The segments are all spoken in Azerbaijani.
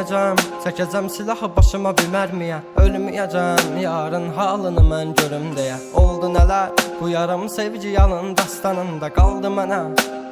Ölməyəcəm, çəkəcəm silahı başıma bir mərmiyə. Ölməyəcəm, yarın halını mən görüm deyə. Oldu nələr, bu yarım sevgi yalın dastanında qaldı mənə.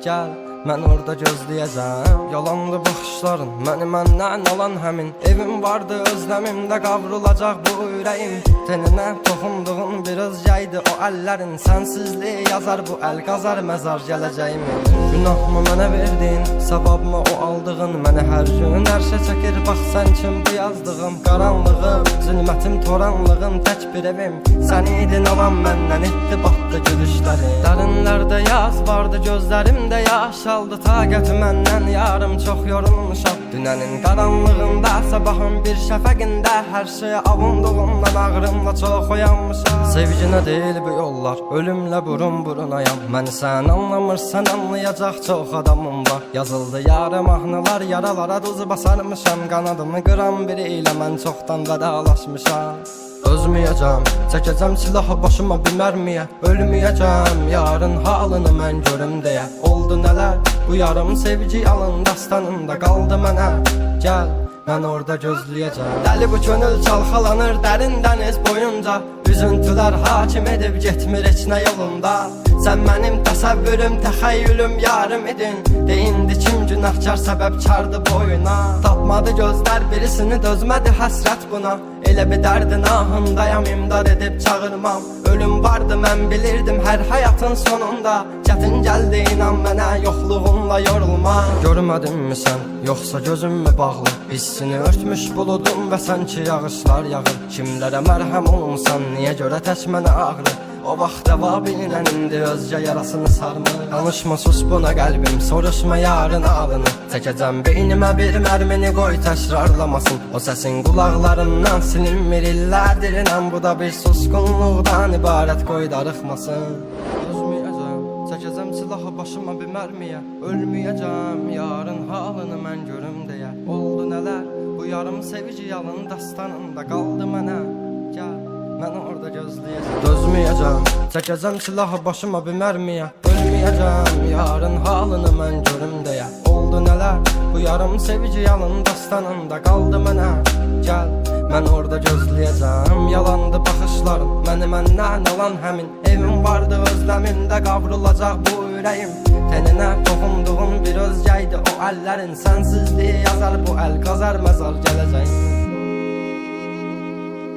Gəl, mən orada gözləyəcəm. Yalandı baxışların, məni məndən alan həmin. Evim vardı özləmimdə qavrulacaq bu ürəyim. Teninə toxunduğun bir özgəydi o əllərin. Sənsizliyi yazar bu əl qazar məzar gələcəyimi. Günahımı mənə verdin, savabımı o aldığın. Məni hər gün ərşə çəkir, bax sən kim bu yazdığım. Qaranlığım, zülmətim, toranlığım, tək bir evim. Sən idin alan məndən etdi batdı gülüşləri. Dərinlərdə yaz vardı, gözlərimdə yaş aldı. Taqəti məndən yarım çox yorulmuşam. Dünənin qaranlığında, sabahın bir şəfəqində hər şeyə avunduğumdan ağrımla çox oyanmışam. Sevginə deyil bu yollar, ölümlə burun burunayam. Məni sən anlamırsan, anlayacaq çox adamım var. Yazıldı yarım mahnılar, yaralara duz basarmışam. Qanadımı qıran biri ilə mən çoxdan vedalaşmışam. Özməyəcəm, çəkəcəm silahı başıma bir mərmiyə. Ölməyəcəm, yarın halını mən görüm deyə. Oldu nələr, bu yarım sevgi yalın dastanında qaldı mənə. Gəl, mən orada gözləyəcəm. Dəli bu könül çalxalanır dərin dəniz boyunca. Üzüntülər hakim edib getmir heç nə yolunda. Sən mənim təsəvvürüm, təxəyyülüm, yarım idin. Deyindi kim günahkar səbəbkardı boyuna. Tapmadı gözlər birisini, dözmədi həsrət buna. Elə bir dərdin ahındayam, imdad edib çağırmam. Ölüm vardı mən bilirdim hər həyatın sonunda. Çətin gəldi inan mənə, yoxluğunla yorulma. Görmədinmi sən, yoxsa gözüm mü bağlı? Hissini örtmüş buludum və sanki yağışlar yağır. Kimlərə mərhəm olunsan, niyə görə tək mənə ağrı? O vaxt əvabinin indi özgə yarasını sarmır. Danışma sus buna qəlbim, soruşma yarın ağlını. Çəkəcəm beynimə bir mərmini, qoy təkrarlamasın. O səsin qulaqlarından silinmir illərdir inən. Bu da bir susqunluqdan ibarət, qoy darıxmasın. Özməyəcəm, çəkəcəm silahı başıma bir mərmiyə. Ölməyəcəm, yarın halını mən görüm deyə. Oldu nələr, bu yarım sevgi yalın dastanında qaldı mənə. Gəl, mən orada gözləyəcəm. Dözməyəcəm, çəkəcəm silahı başıma bir mərmiyə. Ölməyəcəm, yarın halını mən görüm deyə. Oldu nələr, bu yarım sevgi yalın dastanında qaldı mənə. Gəl, mən orada gözləyəcəm. Yalandı baxışların, məni məndən alan həmin. Evim vardı özləmimdə qavrulacaq bu ürəyim. Teninə toxunduğun bir özgəydi o əllərin. Sənsizliyi yazar bu əl qazar məzar gələcəyim.